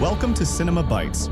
Welcome to Cinema Bites.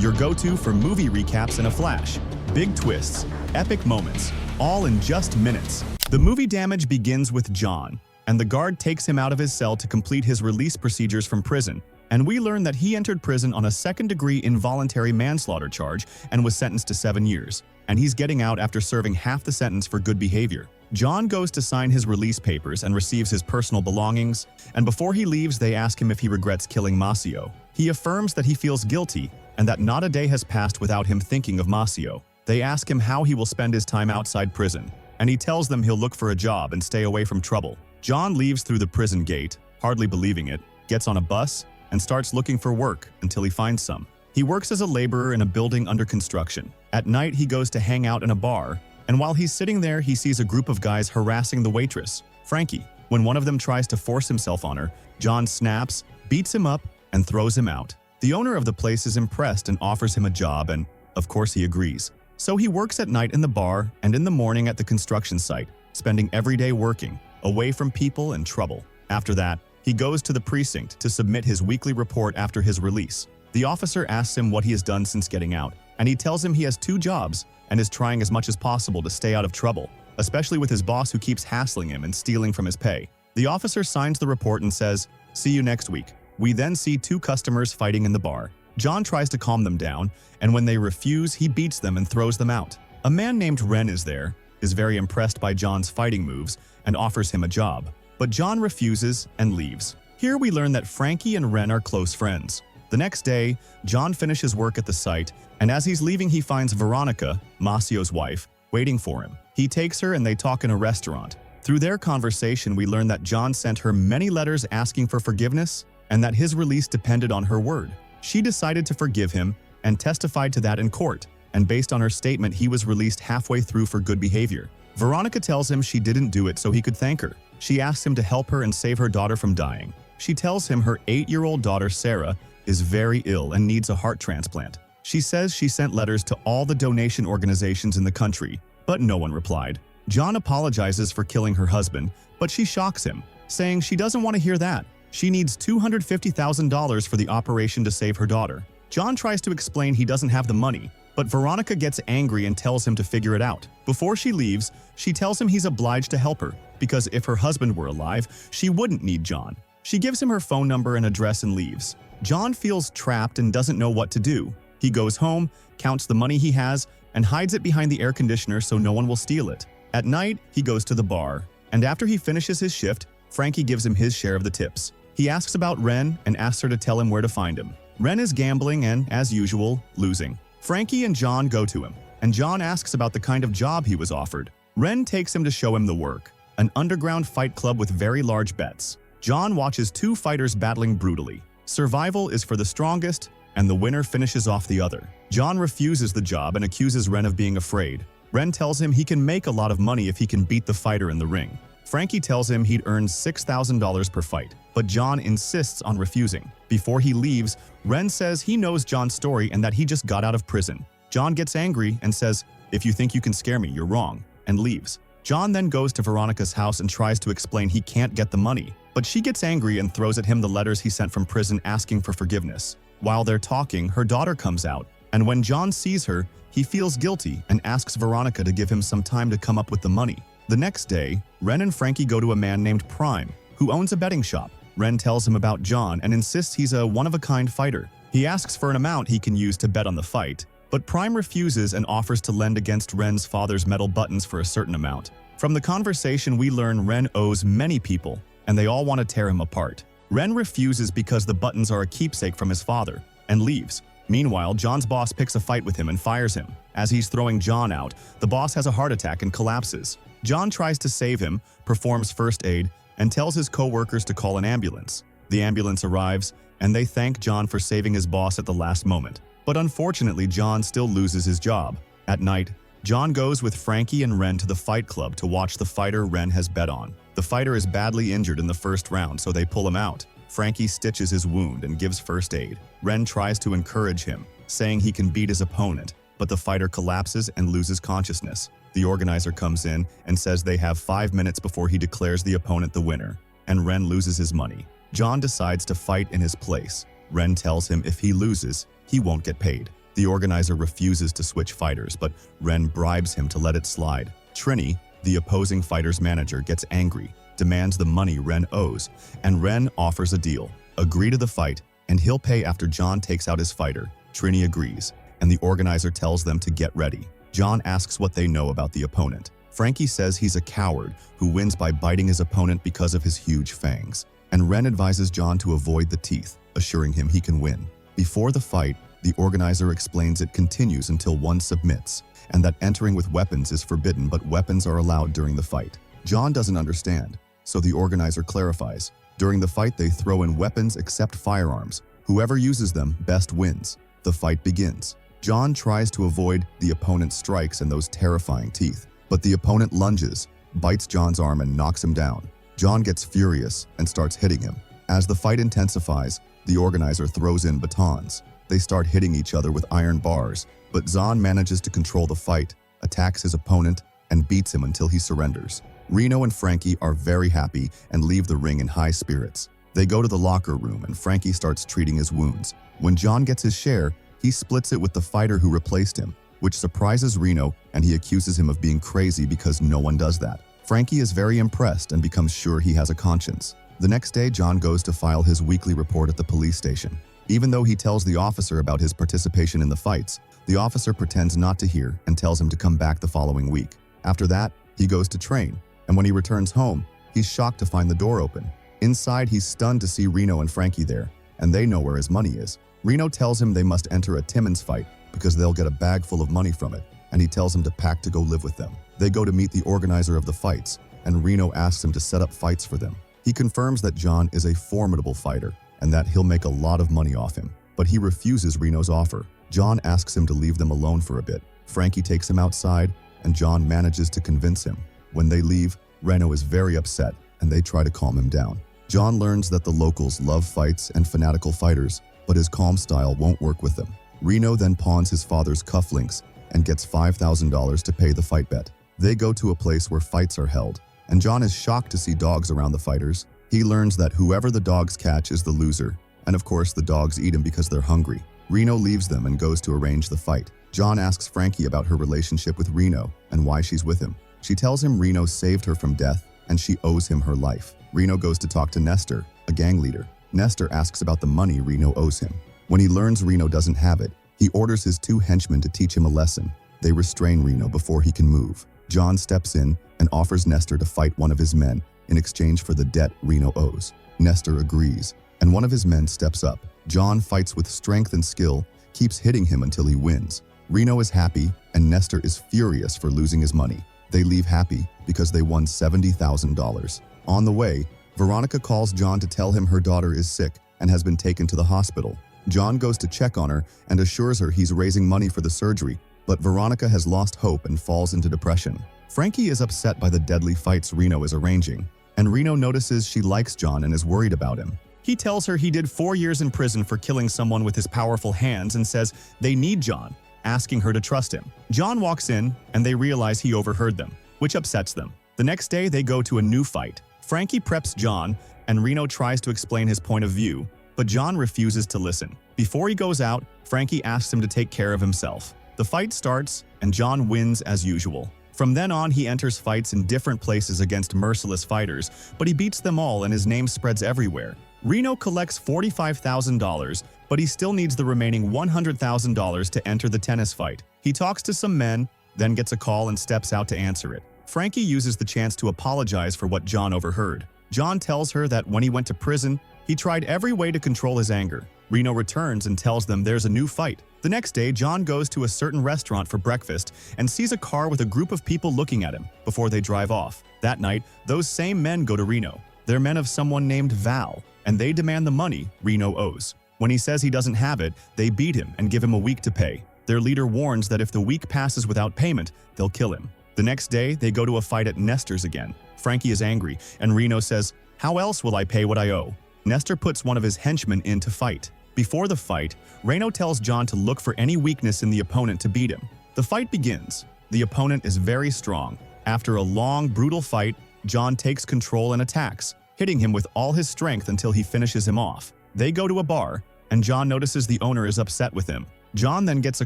Your go-to for movie recaps in a flash. Big twists, epic moments, all in just minutes. The movie Damage begins with John, and the guard takes him out of his cell to complete his release procedures from prison. And we learn that he entered prison on a second-degree involuntary manslaughter charge and was sentenced to 7 years. And he's getting out after serving half the sentence for good behavior. John goes to sign his release papers and receives his personal belongings, and before he leaves, they ask him if he regrets killing Masio. He affirms that he feels guilty and that not a day has passed without him thinking of Masio. They ask him how he will spend his time outside prison, and he tells them he'll look for a job and stay away from trouble. John leaves through the prison gate, hardly believing it, gets on a bus, and starts looking for work until he finds some. He works as a laborer in a building under construction. At night, he goes to hang out in a bar, and while he's sitting there, he sees a group of guys harassing the waitress, Frankie. When one of them tries to force himself on her, John snaps, beats him up, and throws him out. The owner of the place is impressed and offers him a job, and, of course, he agrees. So he works at night in the bar and in the morning at the construction site, spending every day working, away from people and trouble. After that, he goes to the precinct to submit his weekly report after his release. The officer asks him what he has done since getting out, and he tells him he has 2 jobs and is trying as much as possible to stay out of trouble, especially with his boss who keeps hassling him and stealing from his pay. The officer signs the report and says, "See you next week." We then see 2 customers fighting in the bar. John tries to calm them down, and when they refuse, he beats them and throws them out. A man named Ren is there, is very impressed by John's fighting moves, and offers him a job. But John refuses and leaves. Here we learn that Frankie and Ren are close friends. The next day, John finishes work at the site, and as he's leaving, he finds Veronica, Masio's wife, waiting for him. He takes her and they talk in a restaurant. Through their conversation, we learn that John sent her many letters asking for forgiveness and that his release depended on her word. She decided to forgive him and testified to that in court, and based on her statement, he was released halfway through for good behavior. Veronica tells him she didn't do it so he could thank her. She asks him to help her and save her daughter from dying. She tells him her 8-year-old daughter, Sarah, is very ill and needs a heart transplant. She says she sent letters to all the donation organizations in the country, but no one replied. John apologizes for killing her husband, but she shocks him, saying she doesn't want to hear that. She needs $250,000 for the operation to save her daughter. John tries to explain he doesn't have the money, but Veronica gets angry and tells him to figure it out. Before she leaves, she tells him he's obliged to help her, because if her husband were alive, she wouldn't need John. She gives him her phone number and address and leaves. John feels trapped and doesn't know what to do. He goes home, counts the money he has, and hides it behind the air conditioner so no one will steal it. At night, he goes to the bar, and after he finishes his shift, Frankie gives him his share of the tips. He asks about Ren and asks her to tell him where to find him. Ren is gambling and, as usual, losing. Frankie and John go to him, and John asks about the kind of job he was offered. Ren takes him to show him the work, an underground fight club with very large bets. John watches 2 fighters battling brutally. Survival is for the strongest, and the winner finishes off the other. John refuses the job and accuses Ren of being afraid. Ren tells him he can make a lot of money if he can beat the fighter in the ring. Frankie tells him he'd earn $6,000 per fight, but John insists on refusing. Before he leaves, Ren says he knows John's story and that he just got out of prison. John gets angry and says, "If you think you can scare me, you're wrong," and leaves. John then goes to Veronica's house and tries to explain he can't get the money, but she gets angry and throws at him the letters he sent from prison asking for forgiveness. While they're talking, her daughter comes out, and when John sees her, he feels guilty and asks Veronica to give him some time to come up with the money. The next day, Ren and Frankie go to a man named Prime, who owns a betting shop. Ren tells him about John and insists he's a one-of-a-kind fighter. He asks for an amount he can use to bet on the fight, but Prime refuses and offers to lend against Ren's father's metal buttons for a certain amount. From the conversation, we learn Ren owes many people, and they all want to tear him apart. Ren refuses because the buttons are a keepsake from his father, and leaves. Meanwhile, John's boss picks a fight with him and fires him. As he's throwing John out, the boss has a heart attack and collapses. John tries to save him, performs first aid, and tells his co-workers to call an ambulance. The ambulance arrives, and they thank John for saving his boss at the last moment. But unfortunately, John still loses his job. At night, John goes with Frankie and Ren to the fight club to watch the fighter Ren has bet on. The fighter is badly injured in the first round, so they pull him out. Frankie stitches his wound and gives first aid. Ren tries to encourage him, saying he can beat his opponent, but the fighter collapses and loses consciousness. The organizer comes in and says they have 5 minutes before he declares the opponent the winner, and Ren loses his money. John decides to fight in his place. Ren tells him if he loses, he won't get paid. The organizer refuses to switch fighters, but Ren bribes him to let it slide. Trini, the opposing fighter's manager, gets angry, demands the money Ren owes, and Ren offers a deal. Agree to the fight, and he'll pay after John takes out his fighter. Trini agrees, and the organizer tells them to get ready. John asks what they know about the opponent. Frankie says he's a coward who wins by biting his opponent because of his huge fangs. And Ren advises John to avoid the teeth, assuring him he can win. Before the fight, the organizer explains it continues until one submits, and that entering with weapons is forbidden, but weapons are allowed during the fight. John doesn't understand, so the organizer clarifies. During the fight, they throw in weapons except firearms. Whoever uses them best wins. The fight begins. John tries to avoid the opponent's strikes and those terrifying teeth, but the opponent lunges, bites John's arm and knocks him down. John gets furious and starts hitting him. As the fight intensifies, the organizer throws in batons. They start hitting each other with iron bars, but Zahn manages to control the fight, attacks his opponent, and beats him until he surrenders. Reno and Frankie are very happy and leave the ring in high spirits. They go to the locker room and Frankie starts treating his wounds. When John gets his share, he splits it with the fighter who replaced him, which surprises Reno, and he accuses him of being crazy because no one does that. Frankie is very impressed and becomes sure he has a conscience. The next day, John goes to file his weekly report at the police station. Even though he tells the officer about his participation in the fights, the officer pretends not to hear and tells him to come back the following week. After that, he goes to train, and when he returns home, he's shocked to find the door open. Inside, he's stunned to see Reno and Frankie there, and they know where his money is. Reno tells him they must enter a Timmons fight because they'll get a bag full of money from it, and he tells him to pack to go live with them. They go to meet the organizer of the fights, and Reno asks him to set up fights for them. He confirms that John is a formidable fighter and that he'll make a lot of money off him, but he refuses Reno's offer. John asks him to leave them alone for a bit. Frankie takes him outside, and John manages to convince him. When they leave, Reno is very upset, and they try to calm him down. John learns that the locals love fights and fanatical fighters, but his calm style won't work with them. Reno then pawns his father's cufflinks and gets $5,000 to pay the fight bet. They go to a place where fights are held, and John is shocked to see dogs around the fighters. He learns that whoever the dogs catch is the loser, and of course the dogs eat him because they're hungry. Reno leaves them and goes to arrange the fight. John asks Frankie about her relationship with Reno and why she's with him. She tells him Reno saved her from death and she owes him her life. Reno goes to talk to Nestor, a gang leader. Nestor asks about the money Reno owes him. When he learns Reno doesn't have it, he orders his 2 henchmen to teach him a lesson. They restrain Reno before he can move. John steps in and offers Nestor to fight one of his men in exchange for the debt Reno owes. Nestor agrees, and one of his men steps up. John fights with strength and skill, keeps hitting him until he wins. Reno is happy, and Nestor is furious for losing his money. They leave happy because they won $70,000. On the way, Veronica calls John to tell him her daughter is sick and has been taken to the hospital. John goes to check on her and assures her he's raising money for the surgery, but Veronica has lost hope and falls into depression. Frankie is upset by the deadly fights Reno is arranging, and Reno notices she likes John and is worried about him. He tells her he did 4 years in prison for killing someone with his powerful hands and says they need John, asking her to trust him. John walks in, and they realize he overheard them, which upsets them. The next day, they go to a new fight. Frankie preps John, and Reno tries to explain his point of view, but John refuses to listen. Before he goes out, Frankie asks him to take care of himself. The fight starts, and John wins as usual. From then on, he enters fights in different places against merciless fighters, but he beats them all and his name spreads everywhere. Reno collects $45,000, but he still needs the remaining $100,000 to enter the tennis fight. He talks to some men, then gets a call and steps out to answer it. Frankie uses the chance to apologize for what John overheard. John tells her that when he went to prison, he tried every way to control his anger. Reno returns and tells them there's a new fight. The next day, John goes to a certain restaurant for breakfast and sees a car with a group of people looking at him before they drive off. That night, those same men go to Reno. They're men of someone named Val, and they demand the money Reno owes. When he says he doesn't have it, they beat him and give him a week to pay. Their leader warns that if the week passes without payment, they'll kill him. The next day, they go to a fight at Nestor's again. Frankie is angry, and Reno says, "How else will I pay what I owe?" Nestor puts one of his henchmen in to fight. Before the fight, Reno tells John to look for any weakness in the opponent to beat him. The fight begins. The opponent is very strong. After a long, brutal fight, John takes control and attacks, hitting him with all his strength until he finishes him off. They go to a bar, and John notices the owner is upset with him. John then gets a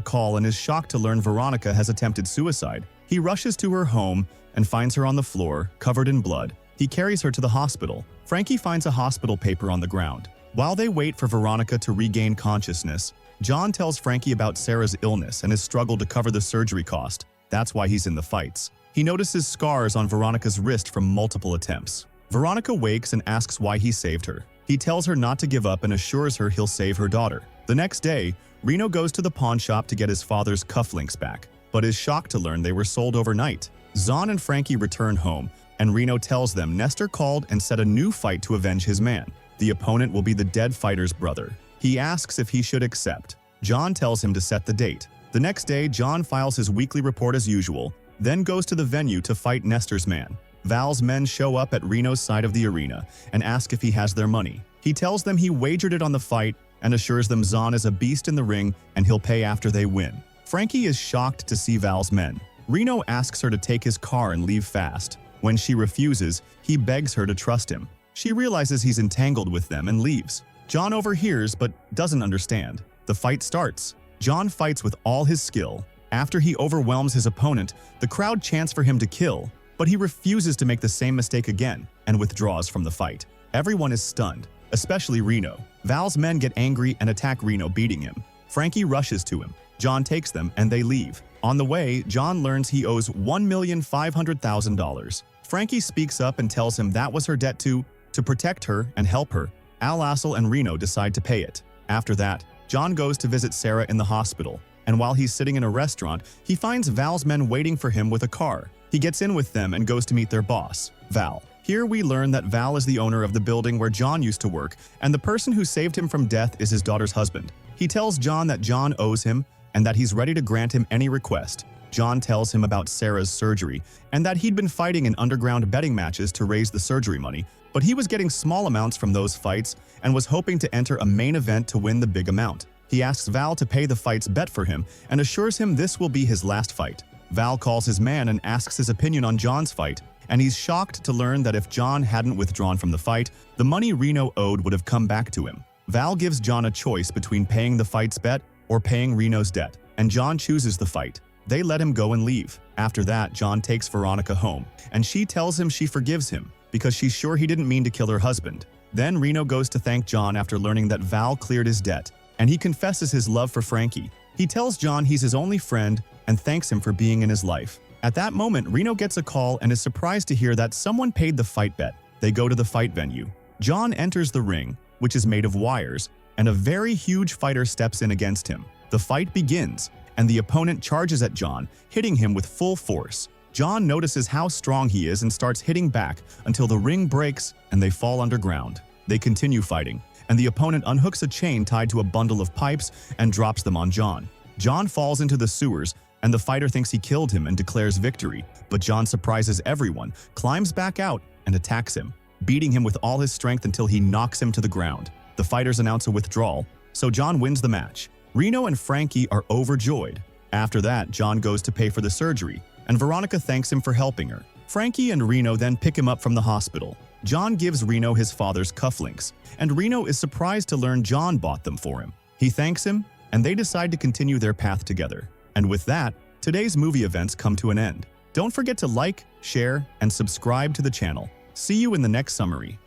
call and is shocked to learn Veronica has attempted suicide. He rushes to her home and finds her on the floor, covered in blood. He carries her to the hospital. Frankie finds a hospital paper on the ground. While they wait for Veronica to regain consciousness, John tells Frankie about Sarah's illness and his struggle to cover the surgery cost. That's why he's in the fights. He notices scars on Veronica's wrist from multiple attempts. Veronica wakes and asks why he saved her. He tells her not to give up and assures her he'll save her daughter. The next day, Reno goes to the pawn shop to get his father's cufflinks back, but is shocked to learn they were sold overnight. Zahn and Frankie return home, and Reno tells them Nestor called and set a new fight to avenge his man. The opponent will be the dead fighter's brother. He asks if he should accept. John tells him to set the date. The next day, John files his weekly report as usual, then goes to the venue to fight Nestor's man. Val's men show up at Reno's side of the arena and ask if he has their money. He tells them he wagered it on the fight and assures them Zahn is a beast in the ring and he'll pay after they win. Frankie is shocked to see Val's men. Reno asks her to take his car and leave fast. When she refuses, he begs her to trust him. She realizes he's entangled with them and leaves. John overhears but doesn't understand. The fight starts. John fights with all his skill. After he overwhelms his opponent, the crowd chants for him to kill, but he refuses to make the same mistake again and withdraws from the fight. Everyone is stunned, especially Reno. Val's men get angry and attack Reno, beating him. Frankie rushes to him. John takes them and they leave. On the way, John learns he owes $1,500,000. Frankie speaks up and tells him that was her debt to protect her and help her. Al Assel and Reno decide to pay it. After that, John goes to visit Sarah in the hospital, and while he's sitting in a restaurant, he finds Val's men waiting for him with a car. He gets in with them and goes to meet their boss, Val. Here we learn that Val is the owner of the building where John used to work, and the person who saved him from death is his daughter's husband. He tells John that John owes him and that he's ready to grant him any request. John tells him about Sarah's surgery and that he'd been fighting in underground betting matches to raise the surgery money, but he was getting small amounts from those fights and was hoping to enter a main event to win the big amount. He asks Val to pay the fight's bet for him and assures him this will be his last fight. Val calls his man and asks his opinion on John's fight, and he's shocked to learn that if John hadn't withdrawn from the fight, the money Reno owed would have come back to him. Val gives John a choice between paying the fight's bet or paying Reno's debt, and John chooses the fight. They let him go and leave. After that, John takes Veronica home, and she tells him she forgives him because she's sure he didn't mean to kill her husband. Then Reno goes to thank John after learning that Val cleared his debt, and he confesses his love for Frankie. He tells John he's his only friend and thanks him for being in his life. At that moment, Reno gets a call and is surprised to hear that someone paid the fight bet. They go to the fight venue. John enters the ring, which is made of wires, and a very huge fighter steps in against him. The fight begins, and the opponent charges at John, hitting him with full force. John notices how strong he is and starts hitting back until the ring breaks and they fall underground. They continue fighting, and the opponent unhooks a chain tied to a bundle of pipes and drops them on John. John falls into the sewers, and the fighter thinks he killed him and declares victory, but John surprises everyone, climbs back out, and attacks him, beating him with all his strength until he knocks him to the ground. The fighters announce a withdrawal, so John wins the match. Reno and Frankie are overjoyed. After that, John goes to pay for the surgery, and Veronica thanks him for helping her. Frankie and Reno then pick him up from the hospital. John gives Reno his father's cufflinks, and Reno is surprised to learn John bought them for him. He thanks him, and they decide to continue their path together. And with that, today's movie events come to an end. Don't forget to like, share, and subscribe to the channel. See you in the next summary.